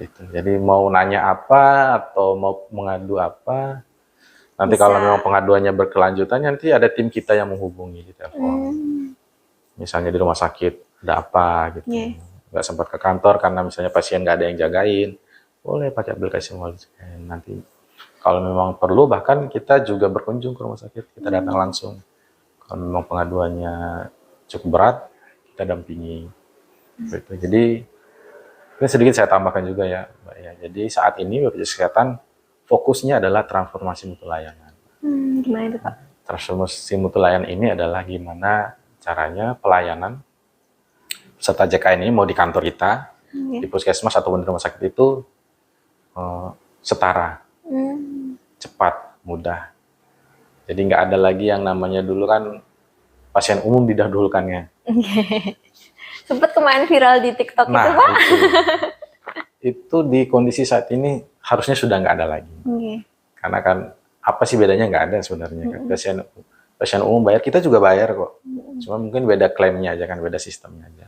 Gitu. Jadi mau nanya apa atau mau mengadu apa, Nanti kalau memang pengaduannya berkelanjutan, nanti ada tim kita yang menghubungi di telepon. Misalnya di rumah sakit ada apa gitu, nggak sempat ke kantor karena misalnya pasien nggak ada yang jagain, boleh pakai aplikasi Mobile JKN. Nanti kalau memang perlu, bahkan kita juga berkunjung ke rumah sakit, kita datang langsung. Kalau memang pengaduannya cukup berat, kita dampingi. Gitu. Jadi ini sedikit saya tambahkan juga ya, Mbak ya. Jadi saat ini BPJS Kesehatan fokusnya adalah transformasi mutu layanan. Gimana itu Pak? Transformasi mutu layanan ini adalah gimana caranya pelayanan peserta JKN ini mau di kantor kita, di puskesmas ataupun di rumah sakit itu setara, cepat, mudah. Jadi nggak ada lagi yang namanya dulu kan pasien umum didahulukannya. Sempat kemarin viral di TikTok itu Pak. Itu di kondisi saat ini harusnya sudah nggak ada lagi. Karena kan apa sih bedanya, nggak ada sebenarnya. Kan pasien umum bayar, kita juga bayar kok. Cuma mungkin beda klaimnya aja kan, beda sistemnya aja.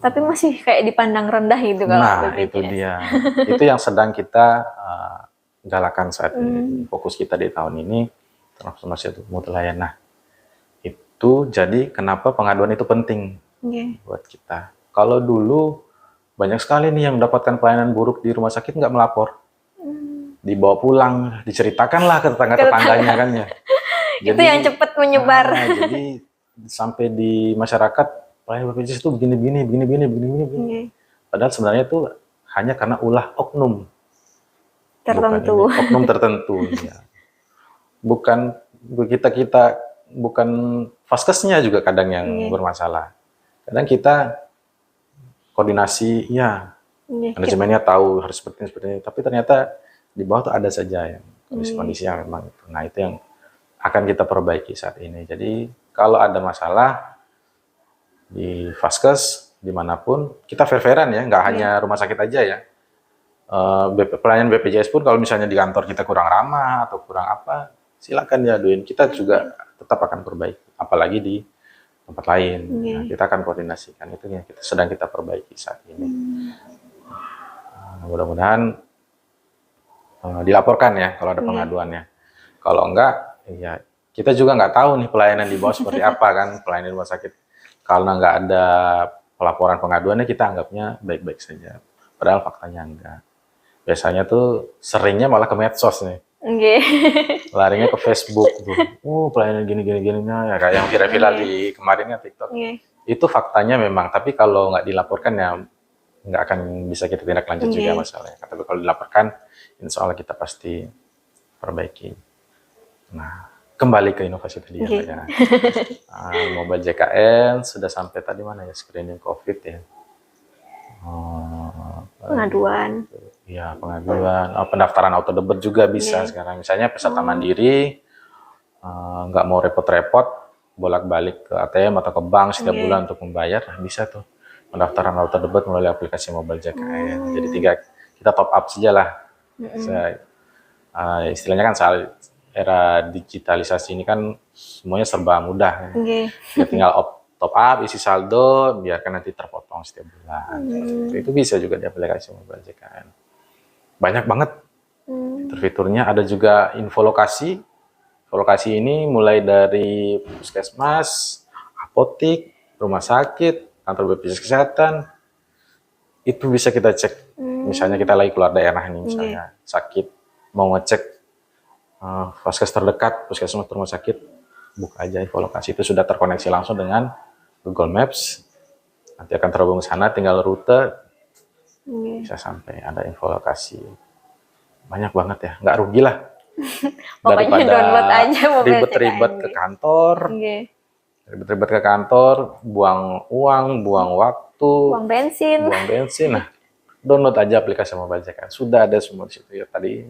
Tapi masih kayak dipandang rendah gitu kalau Nah, BPJS. Itu dia. Itu yang sedang kita galakan saat ini. Fokus kita di tahun ini transformasi mutu layanan. Nah, itu jadi kenapa pengaduan itu penting buat kita. Kalau dulu banyak sekali nih yang mendapatkan pelayanan buruk di rumah sakit nggak melapor. Dibawa pulang, diceritakanlah ke tetangga-tetangganya kan ya. Jadi, itu yang cepat menyebar. Jadi sampai di masyarakat pelayanan BPJS itu begini. Padahal sebenarnya itu hanya karena ulah oknum tertentu. Oknum tertentu. Ya. Bukan bukan vaskesnya juga kadang yang bermasalah. Kadang kita koordinasi, ya manajemennya tahu harus seperti ini, tapi ternyata di bawah tuh ada saja yang kondisi yang memang itu. Nah itu yang akan kita perbaiki saat ini. Jadi kalau ada masalah di vaskes dimanapun kita fair-fairan ya, nggak hanya rumah sakit aja ya. Pelayanan BPJS pun kalau misalnya di kantor kita kurang ramah atau kurang apa, silakan diaduin. Kita juga tetap akan perbaiki, apalagi di tempat lain. Nah, kita akan koordinasikan, itu yang sedang kita perbaiki saat ini. Mudah-mudahan dilaporkan ya kalau ada pengaduannya. Kalau enggak, ya kita juga nggak tahu nih pelayanan di bawah seperti apa kan, pelayanan di rumah sakit. Karena nggak ada pelaporan pengaduannya, kita anggapnya baik-baik saja. Padahal faktanya enggak. Biasanya tuh seringnya malah ke medsos nih. Larinya ke Facebook tuh. Pelayanan gini ya kayak yang viral-viral di kemarin ya TikTok. Itu faktanya memang, tapi kalau nggak dilaporkan ya nggak akan bisa kita tindak lanjut juga masalahnya. Tapi kalau dilaporkan, insya Allah kita pasti perbaiki. Nah, kembali ke inovasi tadi ya. Mobile JKN sudah sampai tadi mana ya, screening COVID ya. Pengaduan. Ya, pengaduan. Pendaftaran auto debit juga bisa sekarang. Misalnya peserta mandiri nggak mau repot-repot bolak-balik ke ATM atau ke bank setiap bulan untuk membayar, bisa tuh pendaftaran auto debit melalui aplikasi Mobile JKN. Jadi kita top up saja lah. Istilahnya kan soal era digitalisasi ini kan semuanya serba mudah. Ya, tinggal top up, isi saldo, biarkan nanti terpotong setiap bulan. Itu bisa juga di aplikasi Mobile JKN. Banyak banget fitur-fiturnya. Ada juga info lokasi. Info lokasi ini mulai dari puskesmas, apotik, rumah sakit, kantor BPJS Kesehatan. Itu bisa kita cek. Misalnya kita lagi keluar daerah nih, misalnya sakit, mau ngecek vaskes terdekat, puskesmas, rumah sakit, buka aja info lokasi. Itu sudah terkoneksi langsung dengan Google Maps. Nanti akan terhubung ke sana, tinggal rute, bisa sampai ada info lokasi. Banyak banget ya, nggak rugi lah. Pokoknya download aja ribet-ribet ke kantor, ribet-ribet ke kantor, buang uang, buang waktu, buang bensin. Nah, download aja aplikasi Mobile JKN. Sudah ada semua di situ ya tadi.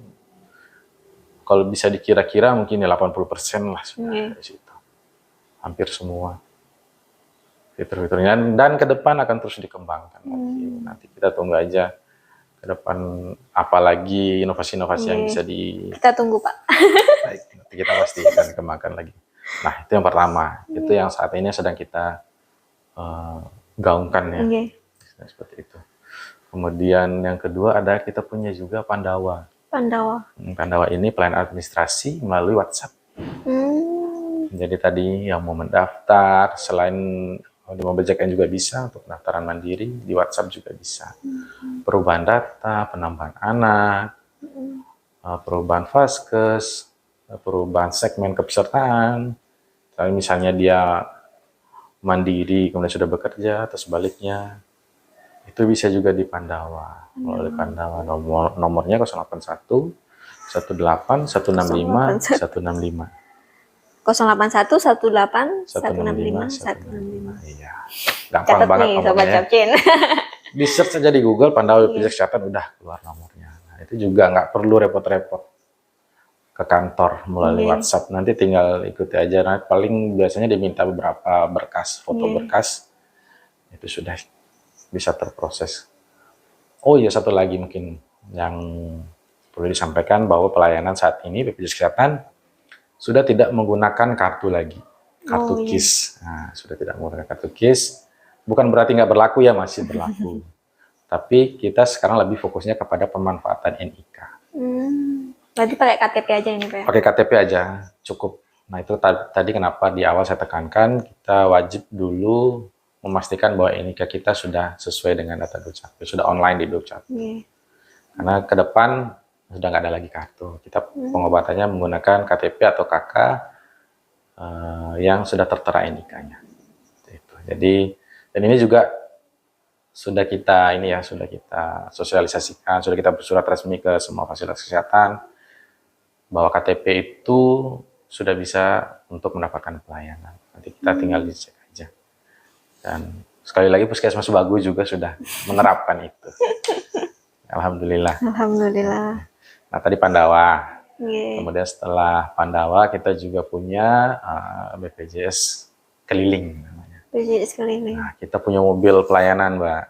Kalau bisa dikira-kira mungkin ya 80% lah sudah di situ. Hampir semua fitur-fiturnya, dan ke depan akan terus dikembangkan. Nanti kita tunggu aja ke depan apalagi inovasi-inovasi yang bisa kita tunggu Pak. Baik, nanti kita pasti akan kembangkan lagi. Nah, itu yang pertama. Itu yang saat ini sedang kita gaungkan ya. Seperti itu. Kemudian yang kedua ada kita punya juga Pandawa. Pandawa. Pandawa ini pelayanan administrasi melalui WhatsApp. Jadi tadi yang mau mendaftar, selain di Mobil JKN juga bisa untuk pendaftaran mandiri, di WhatsApp juga bisa. Perubahan data, penambahan anak, perubahan vaskes, perubahan segmen kepesertaan. Misalnya dia mandiri kemudian sudah bekerja atau sebaliknya, itu bisa juga di Pandawa. Melalui Pandawa nomornya 081 18 165 165. 081 18 165 165. Iya. Gampang banget nih, nomornya. Sobat Capcin. Di search aja di Google Pandawa BPJS Kesehatan udah keluar nomornya. Nah, itu juga nggak perlu repot-repot ke kantor melalui WhatsApp. Nanti tinggal ikuti aja. Nah, paling biasanya diminta beberapa berkas, foto berkas. Itu sudah bisa terproses. Oh iya, satu lagi mungkin yang perlu disampaikan bahwa pelayanan saat ini BPJS Kesehatan sudah tidak menggunakan kartu lagi, kartu KIS. Nah, sudah tidak menggunakan kartu KIS. Bukan berarti nggak berlaku ya, masih berlaku. Tapi kita sekarang lebih fokusnya kepada pemanfaatan NIK. Berarti pakai KTP aja ini Pak? Pakai KTP aja, cukup. Nah itu tadi kenapa di awal saya tekankan, kita wajib dulu memastikan bahwa NIK kita sudah sesuai dengan data Dukcapil, sudah online di Dukcapil. Karena ke depan sudah nggak ada lagi kartu. Kita pengobatannya menggunakan KTP atau KK yang sudah tertera NIK-nya. Jadi, dan ini juga sudah kita sosialisasikan, sudah kita bersurat resmi ke semua fasilitas kesehatan bahwa KTP itu sudah bisa untuk mendapatkan pelayanan. Nanti kita tinggal dicek aja. Dan sekali lagi Puskesmas Bagus juga sudah menerapkan itu. Alhamdulillah. Alhamdulillah. Nah tadi Pandawa, kemudian setelah Pandawa kita juga punya BPJS Keliling namanya. BPJS Keliling. Nah, kita punya mobil pelayanan, Mbak.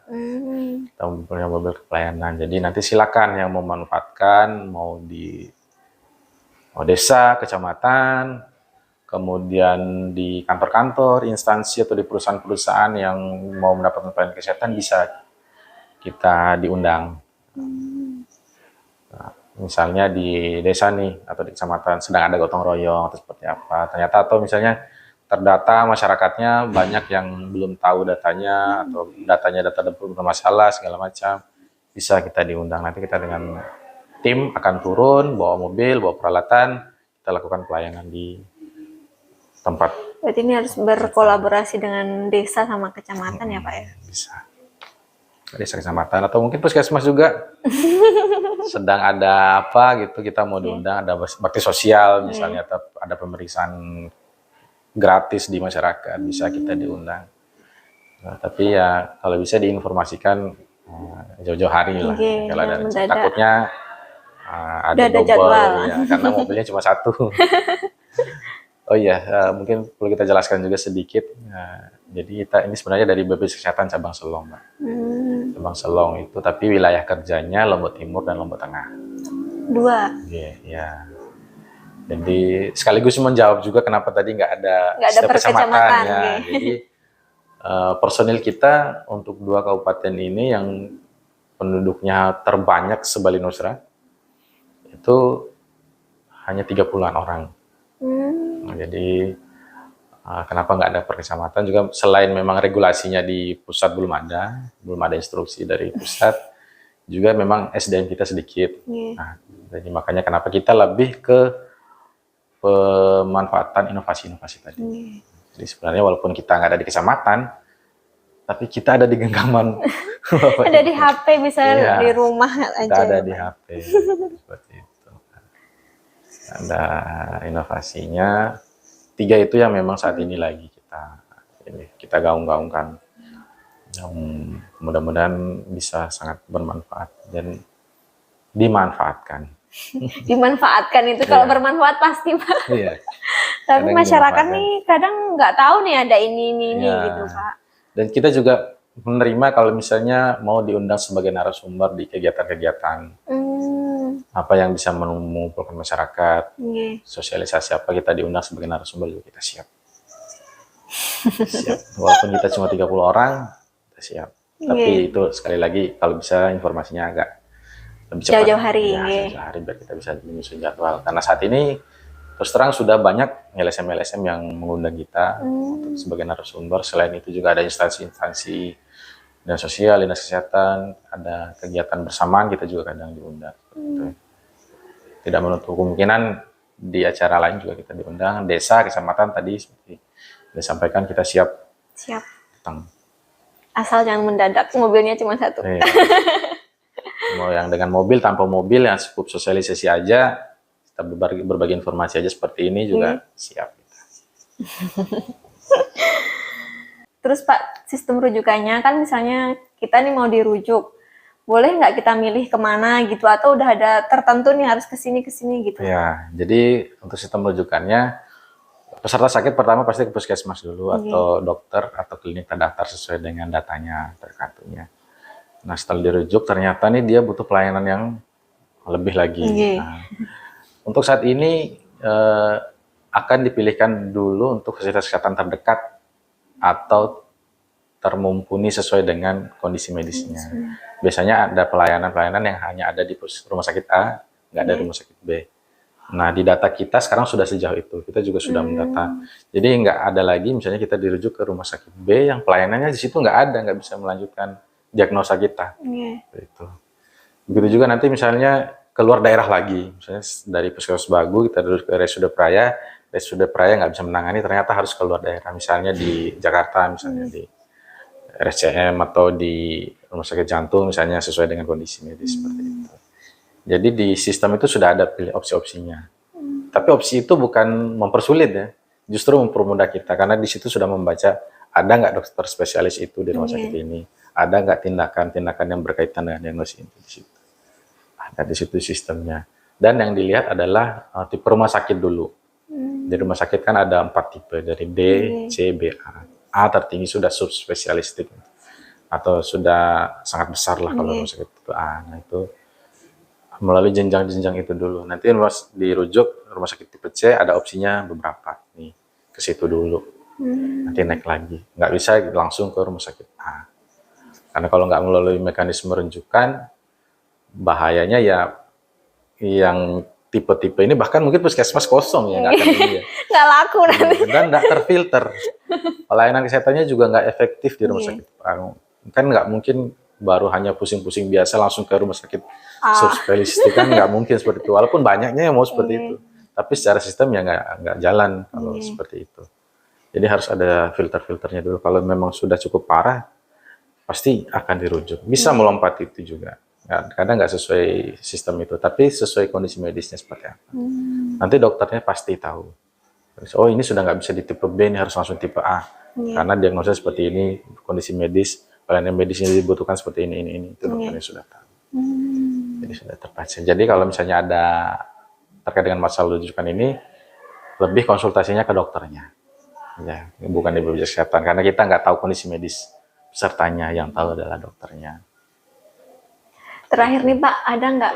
Kita punya mobil pelayanan. Jadi nanti silakan yang mau memanfaatkan, mau di desa, kecamatan, kemudian di kantor-kantor, instansi atau di perusahaan-perusahaan yang mau mendapatkan pelayanan kesehatan bisa kita diundang. Nah, misalnya di desa nih atau di kecamatan sedang ada gotong royong atau seperti apa, ternyata atau misalnya terdata masyarakatnya banyak yang belum tahu datanya atau data bermasalah segala macam, bisa kita diundang. Nanti kita dengan tim akan turun bawa mobil, bawa peralatan, kita lakukan pelayanan di tempat. Berarti ini harus berkolaborasi dengan desa sama kecamatan ya Pak ya? Bisa. Desa kecamatan atau mungkin puskesmas juga sedang ada apa gitu, kita mau diundang, ada bakti sosial misalnya, atau ada pemeriksaan gratis di masyarakat, bisa kita diundang. Nah, tapi ya kalau bisa diinformasikan jauh-jauh hari lah. Kalau ada takutnya ada double ya, karena mobilnya cuma satu. Oh iya, mungkin perlu kita jelaskan juga sedikit. Jadi kita ini sebenarnya dari BPJS Kesehatan cabang Selong, Mbak. Cabang Selong itu, tapi wilayah kerjanya Lombok Timur dan Lombok Tengah. Dua. Ya. Jadi sekaligus menjawab juga kenapa tadi nggak ada per kecamatan. Ya. Jadi personil kita untuk 2 kabupaten ini yang penduduknya terbanyak se-Bali Nusra itu hanya 30-an orang. Nah, jadi kenapa nggak ada per kecamatan juga, selain memang regulasinya di pusat belum ada instruksi dari pusat, juga memang SDM kita sedikit. Nah, jadi makanya kenapa kita lebih ke pemanfaatan inovasi-inovasi tadi. Jadi sebenarnya walaupun kita nggak ada di kecamatan, tapi kita ada di genggaman. Ada di HP, bisa di rumah aja. Kita ada di HP. Seperti itu. Ada inovasinya. 3 itu yang memang saat ini lagi kita gaung-gaungkan. Yang mudah-mudahan bisa sangat bermanfaat dan dimanfaatkan. Dimanfaatkan itu kalau bermanfaat pasti Pak. Iya. Tapi masyarakat nih kadang nggak tahu nih ada ini gitu Pak. Dan kita juga menerima kalau misalnya mau diundang sebagai narasumber di kegiatan-kegiatan. Apa yang bisa mengumpulkan masyarakat, sosialisasi apa, kita diundang sebagai narasumber juga kita siap. Walaupun kita cuma 30 orang, kita siap. Tapi itu sekali lagi kalau bisa informasinya agak lebih cepat. Jauh-jauh hari. Ya, jauh-jauh hari biar kita bisa menyusun jadwal. Karena saat ini terus terang sudah banyak LSM yang mengundang kita untuk sebagai narasumber. Selain itu juga ada instansi-instansi dan sosial, dinas kesehatan, ada kegiatan bersamaan kita juga kadang diundang. Tidak menutup kemungkinan di acara lain juga kita diundang. Desa, kecamatan tadi seperti disampaikan kita siap. Datang. Asal jangan mendadak, mobilnya cuma satu. Iya. Mau yang dengan mobil, tanpa mobil, yang cukup sosialisasi aja, kita berbagi informasi aja seperti ini juga siap. Terus Pak, sistem rujukannya kan misalnya kita nih mau dirujuk, boleh nggak kita milih kemana gitu, atau udah ada tertentu nih harus kesini gitu? Ya, jadi untuk sistem rujukannya, peserta sakit pertama pasti ke puskesmas dulu atau dokter atau klinik terdaftar sesuai dengan datanya terkartunya. Nah, setelah dirujuk ternyata nih dia butuh pelayanan yang lebih lagi. Nah, untuk saat ini akan dipilihkan dulu untuk fasilitas kesehatan terdekat atau termumpuni sesuai dengan kondisi medisnya. Biasanya ada pelayanan-pelayanan yang hanya ada di rumah sakit A, nggak ada di rumah sakit B. Nah, di data kita sekarang sudah sejauh itu. Kita juga sudah mendata. Jadi nggak ada lagi misalnya kita dirujuk ke rumah sakit B yang pelayanannya di situ nggak ada, nggak bisa melanjutkan diagnosa kita. Itu. Begitu juga nanti misalnya keluar daerah lagi, misalnya dari Puskesmas Bagu kita terus ke RSUD Praya nggak bisa menangani, ternyata harus keluar daerah, misalnya di Jakarta, misalnya di RSCM atau di rumah sakit jantung, misalnya sesuai dengan kondisi medis seperti itu. Jadi di sistem itu sudah ada pilih opsi-opsinya. Tapi opsi itu bukan mempersulit ya, justru mempermudah kita karena di situ sudah membaca ada nggak dokter spesialis itu di rumah sakit ini. Ada nggak tindakan-tindakan yang berkaitan dengan diagnosis itu di situ. Ada di situ sistemnya. Dan yang dilihat adalah tipe rumah sakit dulu. Di rumah sakit kan ada 4 tipe, dari D, C, B, A. A tertinggi sudah subspesialistik atau sudah sangat besar lah kalau rumah sakit tipe A. Nah itu melalui jenjang-jenjang itu dulu. Nanti dirujuk rumah sakit tipe C ada opsinya beberapa. Nih ke situ dulu. Nanti naik lagi. Nggak bisa langsung ke rumah sakit A. Karena kalau nggak melalui mekanisme rujukan, bahayanya ya yang tipe-tipe ini bahkan mungkin puskesmas kosong ya, nggak akan ini ya. Nggak laku nanti. Dan nggak terfilter. Pelayanan kesehatannya juga nggak efektif di rumah sakit. Kan nggak mungkin baru hanya pusing-pusing biasa langsung ke rumah sakit subspesialistik, kan nggak mungkin seperti itu. Walaupun banyaknya yang mau seperti itu. Tapi secara sistem ya nggak jalan kalau seperti itu. Jadi harus ada filter-filternya dulu. Kalau memang sudah cukup parah, pasti akan dirujuk. Bisa melompat itu juga. Kadang nggak sesuai sistem itu, tapi sesuai kondisi medisnya seperti apa. Nanti dokternya pasti tahu. Oh ini sudah nggak bisa di tipe B, ini harus langsung tipe A. Karena diagnosa seperti ini, kondisi medis, pelayanan medisnya dibutuhkan seperti ini. Itu dokternya sudah tahu. Jadi sudah terbaca. Jadi kalau misalnya ada terkait dengan masalah rujukan ini, lebih konsultasinya ke dokternya. Ya, bukan di BPJS Kesehatan, karena kita nggak tahu kondisi medis pesertanya, yang tahu adalah dokternya. Terakhir nih Pak, ada nggak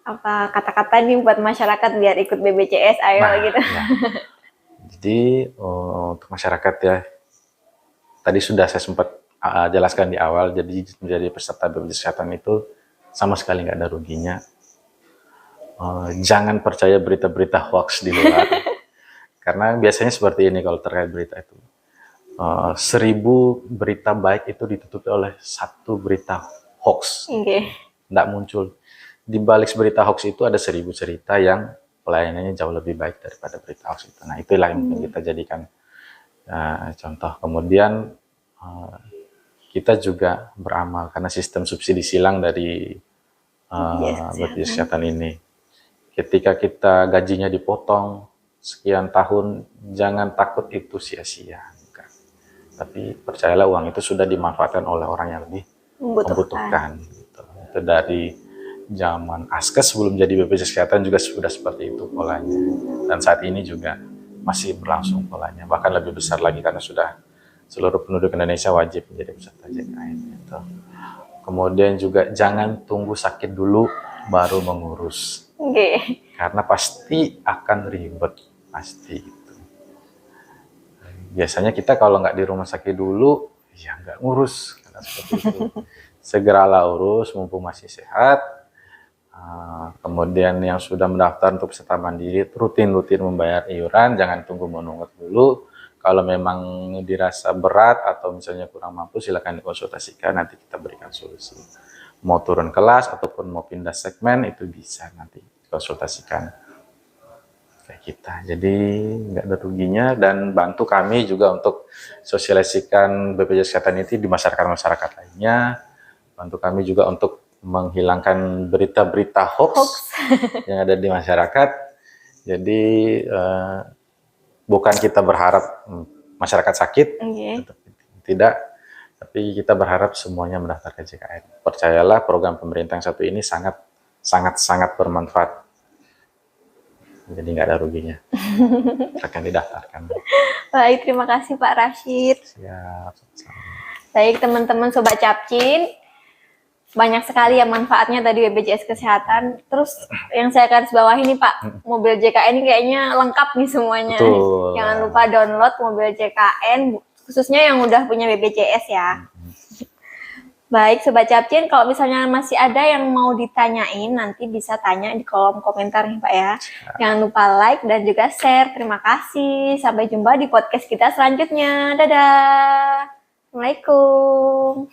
apa kata-kata nih buat masyarakat biar ikut BPJS, ayo gitu? Ya. Jadi untuk masyarakat ya, tadi sudah saya sempat jelaskan di awal, jadi menjadi peserta BPJS Kesehatan itu sama sekali nggak ada ruginya. Jangan percaya berita-berita hoax di luar. Karena biasanya seperti ini kalau terkait berita itu. 1000 berita baik itu ditutupi oleh 1 berita hoax. Nggak muncul. Di balik berita hoax itu ada 1000 cerita yang pelayanannya jauh lebih baik daripada berita hoax itu. Nah itulah yang mungkin kita jadikan contoh. Kemudian kita juga beramal karena sistem subsidi silang dari BPJS Kesehatan ini. Ketika kita gajinya dipotong sekian tahun, jangan takut itu sia-sia. Tapi percayalah uang itu sudah dimanfaatkan oleh orang yang lebih membutuhkan. Gitu. Itu dari zaman Askes sebelum jadi BPJS Kesehatan juga sudah seperti itu polanya. Dan saat ini juga masih berlangsung polanya. Bahkan lebih besar lagi karena sudah seluruh penduduk Indonesia wajib menjadi peserta JKN. Gitu. Kemudian juga jangan tunggu sakit dulu baru mengurus. Karena pasti akan ribet. Pasti itu. Biasanya kita kalau nggak di rumah sakit dulu, ya nggak ngurus. Karena seperti itu. Segeralah urus mumpung masih sehat. Kemudian yang sudah mendaftar untuk peserta mandiri rutin membayar iuran, jangan tunggu menunggak dulu. Kalau memang dirasa berat atau misalnya kurang mampu, silakan dikonsultasikan, nanti kita berikan solusi. Mau turun kelas ataupun mau pindah segmen itu bisa nanti konsultasikan kayak kita. Jadi nggak ada ruginya, dan bantu kami juga untuk sosialisasikan BPJS Kesehatan ini di masyarakat lainnya. Bantu kami juga untuk menghilangkan berita-berita hoax yang ada di masyarakat. Jadi bukan kita berharap masyarakat sakit, tidak, tapi kita berharap semuanya mendaftar ke JKN. Percayalah, program pemerintah yang satu ini sangat bermanfaat. Jadi nggak ada ruginya. Akan didaftarkan. Baik, terima kasih Pak Rashid. Siap. Baik teman-teman Sobat Capcin, banyak sekali ya manfaatnya tadi BPJS Kesehatan. Terus yang saya garis bawah ini Pak, mobil JKN ini kayaknya lengkap nih semuanya. Betul. Jangan lupa download mobil JKN, khususnya yang udah punya BPJS ya. Baik Sobat Capcin, kalau misalnya masih ada yang mau ditanyain, nanti bisa tanya di kolom komentar nih Pak ya. Jangan lupa like dan juga share. Terima kasih. Sampai jumpa di podcast kita selanjutnya. Dadah. Assalamualaikum.